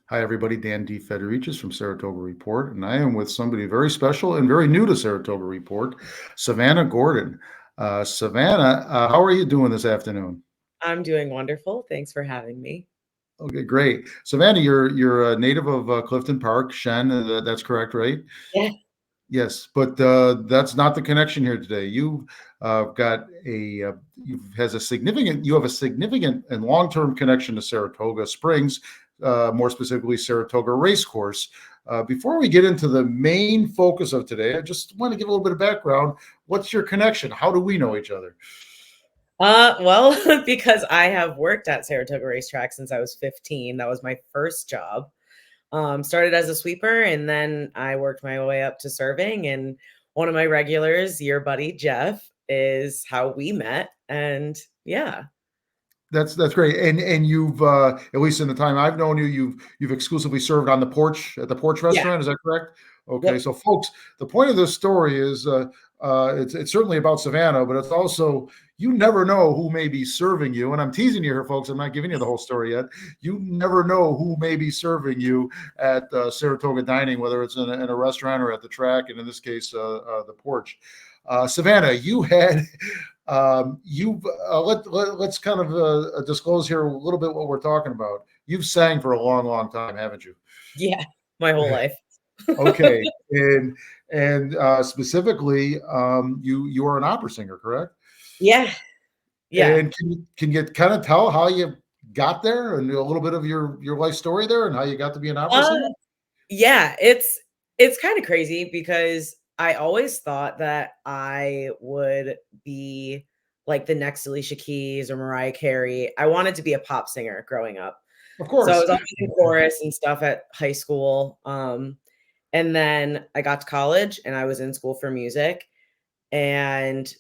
Hi, everybody. Dan D. Federicis from Saratoga Report, and I am with somebody very special and very new to Saratoga Report, Savannah Gordon. Savannah, how are you doing this afternoon? I'm doing wonderful. Thanks for having me. Okay, great. Savannah, you're a native of Clifton Park, Shen. That's correct, right? Yeah. Yes, but that's not the connection here today. Got a you have a significant and long-term connection to Saratoga Springs, more specifically Saratoga Race Course. Before we get into the main focus of today, I just want to give a little bit of background. What's your connection? How do we know each other? Well, because I have worked at Saratoga Racetrack since I was 15. That was my first job. Started as a sweeper and then I worked my way up to serving. And one of my regulars, your buddy Jeff, is how we met. And yeah. That's great. And you've at least in the time I've known you, you've exclusively served on the porch at the Porch Yeah. restaurant. Is that correct? Okay, Yep. so folks, the point of this story is it's certainly about Savannah, but it's also you never know who may be serving you. And I'm teasing you here, folks. I'm not giving you the whole story yet. You never know who may be serving you at Saratoga Dining, whether it's in a restaurant or at the track, and in this case, the Porch. Savannah, you had let's kind of disclose here a little bit what we're talking about. You've sang for a long, long time, haven't you? Yeah. My whole life. Okay, and specifically, you are an opera singer, correct? Yeah. Yeah. And can you kind of tell how you got there and a little bit of your life story there and how you got to be an opera Uh, singer? yeah. It's kind of crazy because I always thought that I would be like the next Alicia Keys or Mariah Carey. I wanted to be a pop singer growing up. Of So I course. was always in chorus and stuff at high school. And then I got to college and I was in school for music. And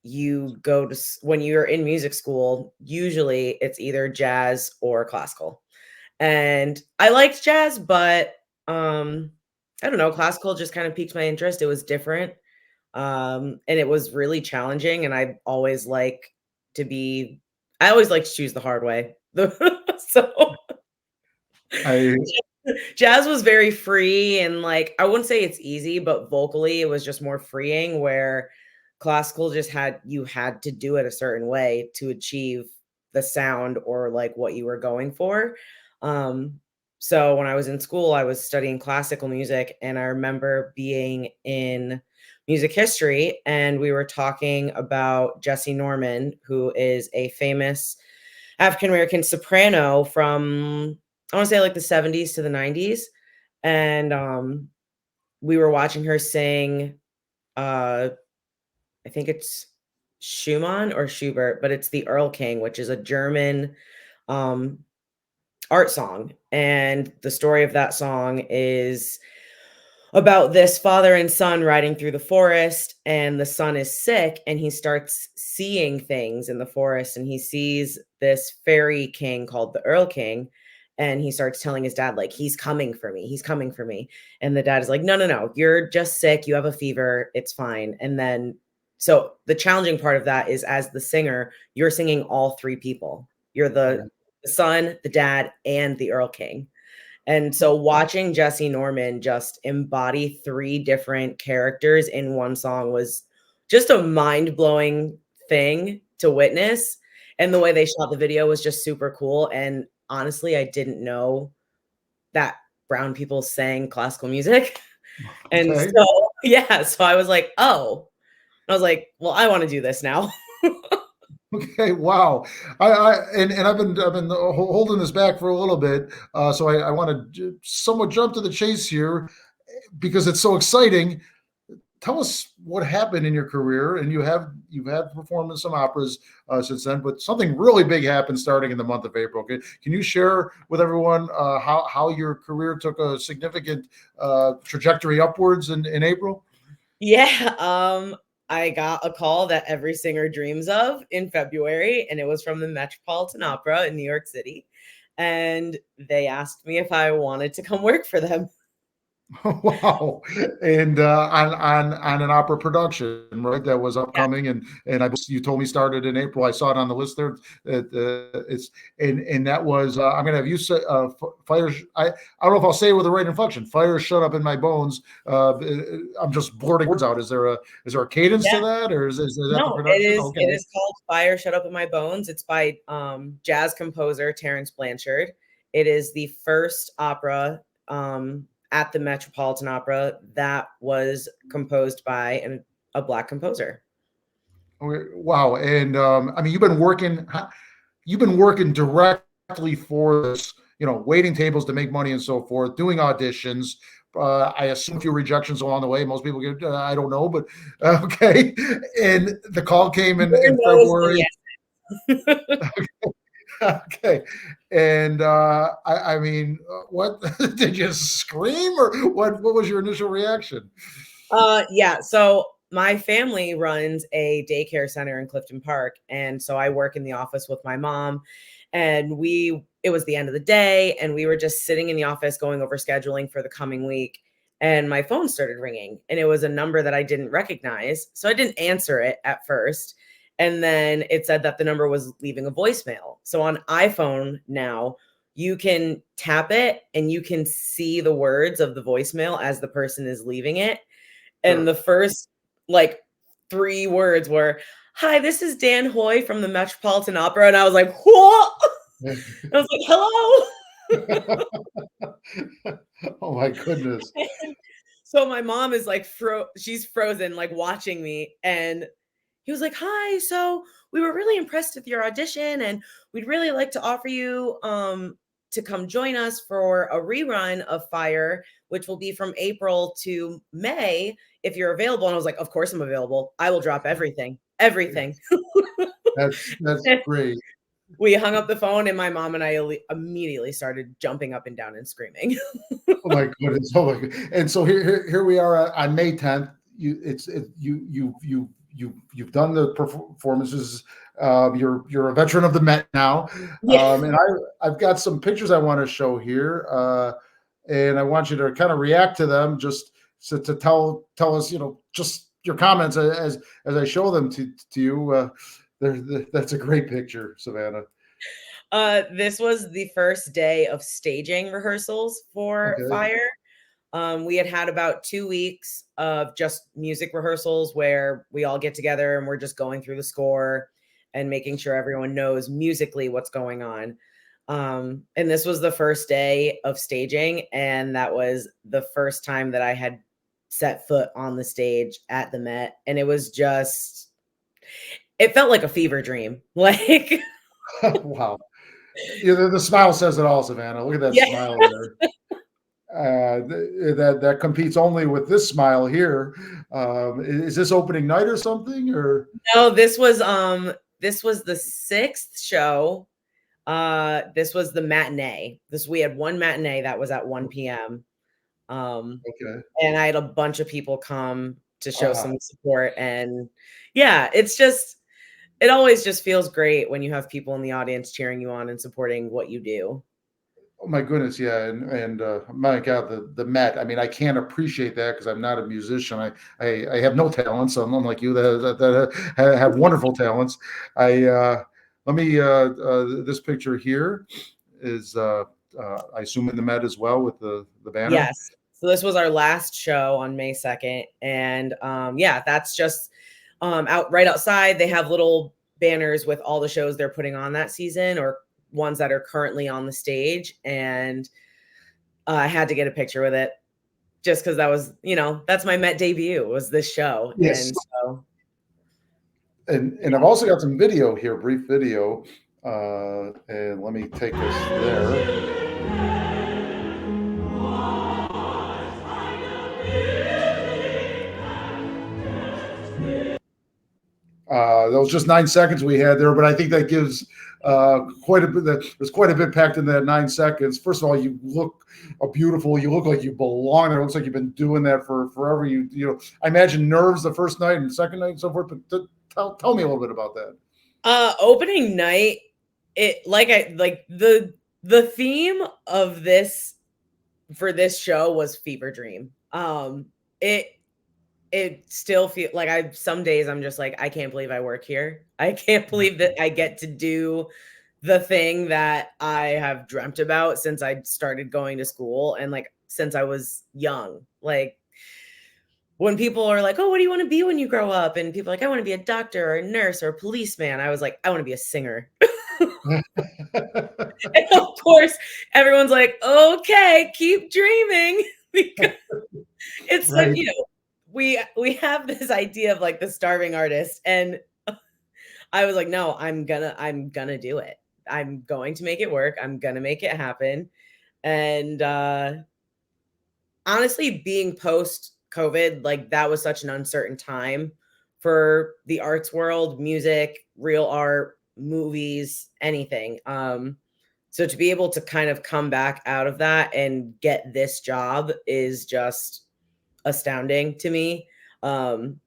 you go to when you're in music school, usually it's either jazz or classical. And I liked jazz, but I don't know, classical just kind of piqued my interest. It was different. And it was really challenging. And to be, I always like to choose the hard way. So I jazz was very free and like I wouldn't say it's easy, but vocally it was just more freeing where classical just had to do it a certain way to achieve the sound or like what you were going for. Um so when I was in school, I was studying classical music and I remember being in music history and we were talking about Jesse Norman, who is a famous African American soprano from I want to say like the 70s to the 90s. And we were watching her sing uh I think it's Schumann or Schubert, but it's the Earl King, which is a German um art song. And the story of that song is about this father and son riding through the forest, and the son is sick and he starts seeing things in the forest and he sees this fairy king called the Earl King, and he starts telling his dad like he's coming for me, he's coming for me. And the dad is like, no, no, no, you're just sick, you have a fever, it's fine. And then so the challenging part of that is as the singer you're singing all three people. You're the son, the dad, and the Earl King. And so watching Jesse Norman just embody three different characters in one song was just a mind-blowing thing to witness. And the way they shot the video was just super cool. And honestly, I didn't know that brown people sang classical music. And okay. so, yeah, so I was like, oh, I was like, well, I want to do this now. Okay, wow. And I've been holding this back for a little bit, so I want to somewhat jump to the chase here because it's so exciting. Tell us what happened in your career, and you've had performed in some operas since then, but something really big happened starting in the month of April. Can you share with everyone how your career took a significant trajectory upwards in April? Yeah, I got a call that every singer dreams of in February, and it was from the Metropolitan Opera in New York City. And they asked me if I wanted to come work for them. Wow. And on an opera production, right? That was Yeah. upcoming, and I you told me started in April. I saw it on the list there. It's and that was I'm gonna have you say fire. I don't know if I'll say it with the right inflection. Fire shut up in my bones. I'm just blurting words out. Is there a cadence to Yeah. that, or is that the No, it production? is Okay. it is called Fire Shut Up in My Bones. It's by jazz composer Terrence Blanchard. It is the first opera at the Metropolitan Opera that was composed by a black composer. Okay. Wow. And I mean, you've been working directly for this, waiting tables to make money and so forth, doing auditions. I assume a few rejections along the way. Most people get, I don't know, but okay. And the call came More in no's than February. yes. Okay. And I mean, what did you scream or what was your initial reaction? Yeah, so my family runs a daycare center in Clifton Park, and so I work in the office with my mom, and it was the end of the day, and we were just sitting in the office going over scheduling for the coming week, and my phone started ringing, and it was a number that I didn't recognize, so I didn't answer it at first, and then it said that the number was leaving a voicemail. So on iPhone now, you can tap it and you can see the words of the voicemail as the person is leaving it, and Sure. the first like 3 words were, "Hi, this is Dan Hoy from the Metropolitan Opera," and I was like, "What?" I was like, "Hello?" Oh my goodness. And so my mom is like she's frozen, like watching me, and he was like, "Hi, so we were really impressed with your audition, and we'd really like to offer you to come join us for a rerun of Fire, which will be from April to May if you're available." And I was like, "Of course I'm available. I will drop everything, everything." That's And great. we hung up the phone, and my mom and I immediately started jumping up and down and screaming. Oh my goodness. Oh my good. And so here we are on May 10th. You've done the performances. You're a veteran of the Met now, Yeah. and I've got some pictures I want to show here, and I want you to kind of react to them, just to tell us, just your comments as I show them to you. That's a great picture, Savannah. This was the first day of staging rehearsals for Okay. Fire. We had about 2 weeks of just music rehearsals where we all get together and we're just going through the score and making sure everyone knows musically what's going on. And this was the first day of staging, and that was the first time that I had set foot on the stage at the Met, and it felt like a fever dream. Like, Wow. Yeah, the smile says it all, Savannah. Look at that yeah. smile there. That competes only with this smile here. Is this opening night or something? Or No, this was the 6th show. This was the matinee. We had one matinee that was at 1 p.m. Um, okay, and I had a bunch of people come to show uh, some support, and yeah, it always just feels great when you have people in the audience cheering you on and supporting what you do. oh my goodness, yeah, and my God, the Met. I mean, I can't appreciate that because I'm not a musician. I have no talents, so unlike you that have wonderful talents. I let me this picture here is I assume in the Met as well with the banner. Yes. So this was our last show on May 2nd. And yeah, that's just out right outside. They have little banners with all the shows they're putting on that season or ones that are currently on the stage. And I had to get a picture with it just because that was, that's my Met debut was this show. Yes. And so And I've also got some video here, brief video, and let me take us there. That was just 9 seconds we had there, but I think that gives quite a bit. There's quite a bit packed in that 9 seconds. First of all, you look beautiful. You look like you belong there. It looks like you've been doing that for forever. I imagine nerves the first night and second night and so forth. But tell me a little bit about that. opening night, it like I like the theme of this for this show was fever dream. It still feel like some days I'm just like, I can't believe I work here. I can't believe that I get to do the thing that I have dreamt about since I started going to school and like since I was young. Like when people are like, "Oh, what do you want to be when you grow up?" and people are like, "I want to be a doctor or a nurse or a policeman." I was like, "I want to be a singer." And of course, everyone's like, "Okay, keep dreaming." Because it's like, Right. we have this idea of like the starving artist, and I was like, "No, I'm gonna do it. I'm going to make it work. I'm gonna make it happen." And honestly, being post COVID, like that was such an uncertain time for the arts world, music, real art, movies, anything. So to be able to kind of come back out of that and get this job is just astounding to me. Um,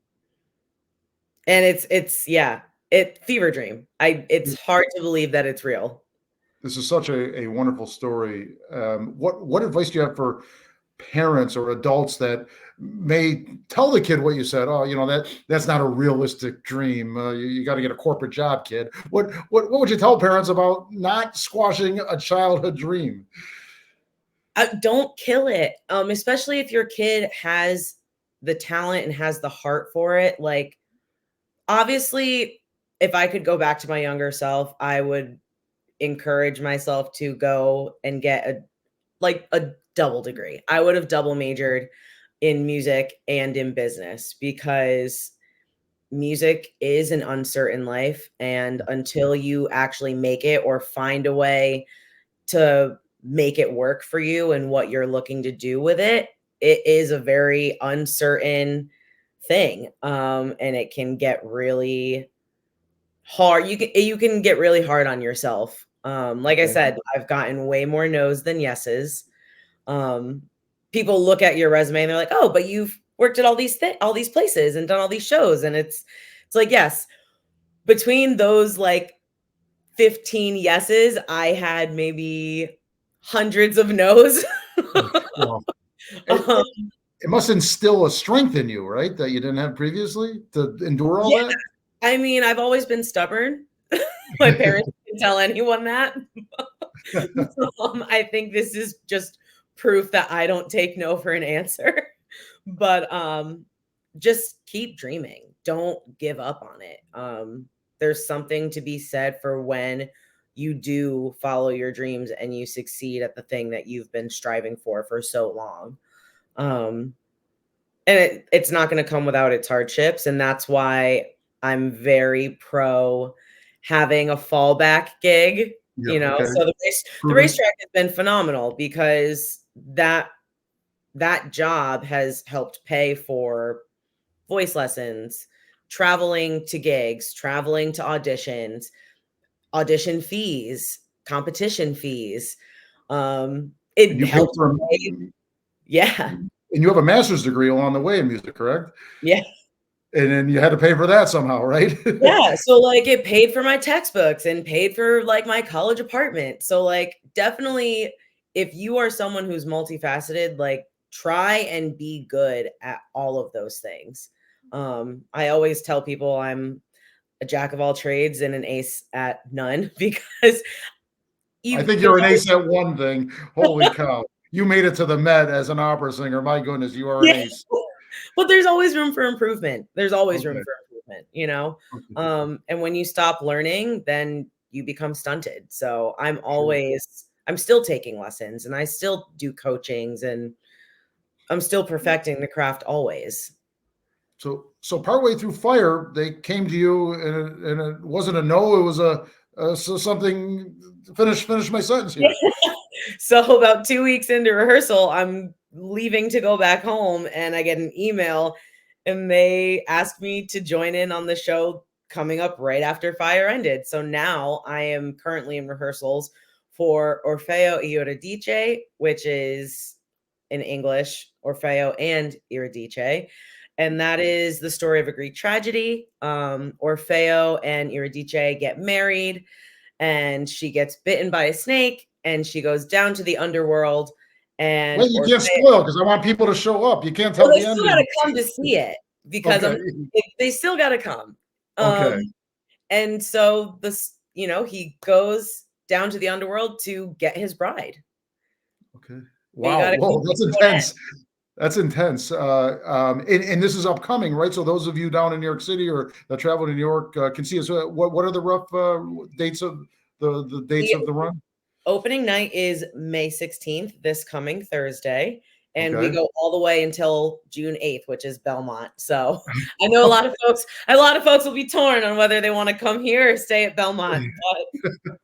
and it's yeah, it fever dream. It's hard to believe that it's real. This is such a wonderful story. What advice do you have for parents or adults that may tell the kid what you said? Oh, that's not a realistic dream. You got to get a corporate job, kid. What would you tell parents about not squashing a childhood dream? Don't kill it. Especially if your kid has the talent and has the heart for it. Like, obviously, if I could go back to my younger self, I would encourage myself to go and get a double degree. I would have double majored in music and in business because music is an uncertain life. And until you actually make it or find a way to make it work for you and what you're looking to do with it, it is a very uncertain thing. And it can get really hard. You can get really hard on yourself. Like I Okay. said, I've gotten way more no's than yeses. Um, People look at your resume and they're like, "Oh, but you've worked at all these places and done all these shows." And it's like, yes, between those like 15 yeses, I had maybe hundreds of no's. Well, it, um, it must instill a strength in you, right? That you didn't have previously to endure all yeah, that. I mean, I've always been stubborn. My parents can tell anyone that. I think this is just proof that I don't take no for an answer. But just keep dreaming. Don't give up on it. There's something to be said for when you do follow your dreams and you succeed at the thing that you've been striving for so long. Um, and it's not going to come without its hardships. And that's why I'm very pro having a fallback gig. Yeah. Okay. So the Proven. racetrack has been phenomenal because that job has helped pay for voice lessons, traveling to gigs, traveling to auditions, audition fees, competition fees. And It you paid helped for pay. Yeah. and you have a master's degree along the way in music, correct? Yeah. And then you had to pay for that somehow, right? Yeah, so, like, it paid for my textbooks and paid for, like, my college apartment. So, like, definitely, if you are someone who's multifaceted, like, try and be good at all of those things. I always tell people I'm a jack of all trades and an ace at none because I you think there's you're an always ace at one thing. Holy cow. You made it to the Met as an opera singer. My goodness, you are an yeah, ace. but there's always room for improvement. There's always room Okay. for improvement. Okay. And when you stop learning, then you become stunted. So Sure. I'm still taking lessons and I still do coachings and I'm still perfecting the craft always. So partway through Fire, they came to you, and it wasn't a no. It was so something. Finish my sentence here. So about 2 weeks into rehearsal, I'm leaving to go back home and I get an email and they asked me to join in on the show coming up right after Fire ended. So now I am currently in rehearsals for Orfeo y Eurydice, which is in English, Orfeo and Eurydice. And that is the story of a Greek tragedy. Orfeo and Eurydice get married and she gets bitten by a snake and she goes down to the underworld and Wait, you can't Orfeo. spoil because I want people to show up. You can't Well, tell they the still ending. gotta come to see it because Okay. they still gotta come. Okay. And so he goes down to the underworld to get his bride. Okay. But you Wow. gotta Whoa, keep that's going in. intense. That's intense. And this is upcoming, right? So those of you down in New York City or that travel to New York can see us. What are the rough dates of the dates The of the run? opening night is May 16th, this coming Thursday, and we Okay. go all the way until June 8th, which is Belmont. So I know a lot of folks will be torn on whether they want to come here or stay at Belmont. But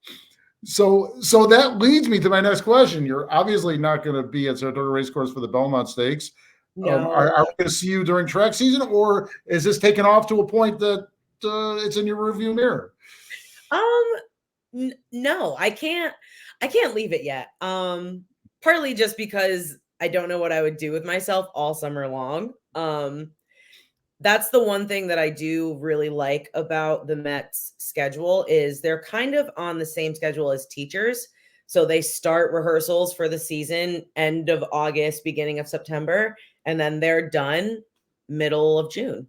So that leads me to my next question. You're obviously not going to be at Saratoga Race Course for the Belmont Stakes. no, Are we going to see you during track season, or is this taken off to a point that it's in your rearview mirror? no, I can't leave it yet. Partly just because I don't know what I would do with myself all summer long. That's the one thing that I do really like about the Mets schedule is they're kind of on the same schedule as teachers. So they start rehearsals for the season end of August, beginning of September, and then they're done middle of June.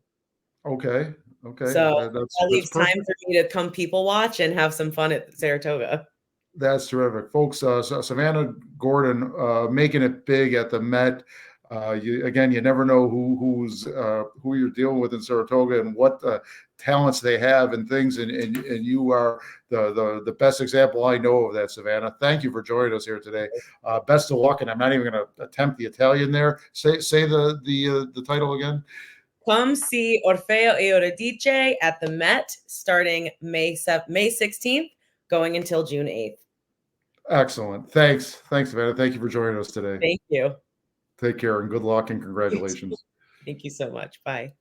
Okay. Okay. So that That's leaves time perfect. for me to come people watch and have some fun at Saratoga. That's terrific, folks. Savannah Gordon making it big at the Met. You never know who you're dealing with in Saratoga and what talents they have and things. And you are the best example I know of that, Savannah. Thank you for joining us here today. Best of luck. And I'm not even going to attempt the Italian there. Say the title again. Come see Orfeo e Euridice at the Met starting May 16th, going until June 8th. Excellent. Thanks, Savannah. Thank you for joining us today. Thank you. Take care and good luck and You too. congratulations. Thank you so much. Bye.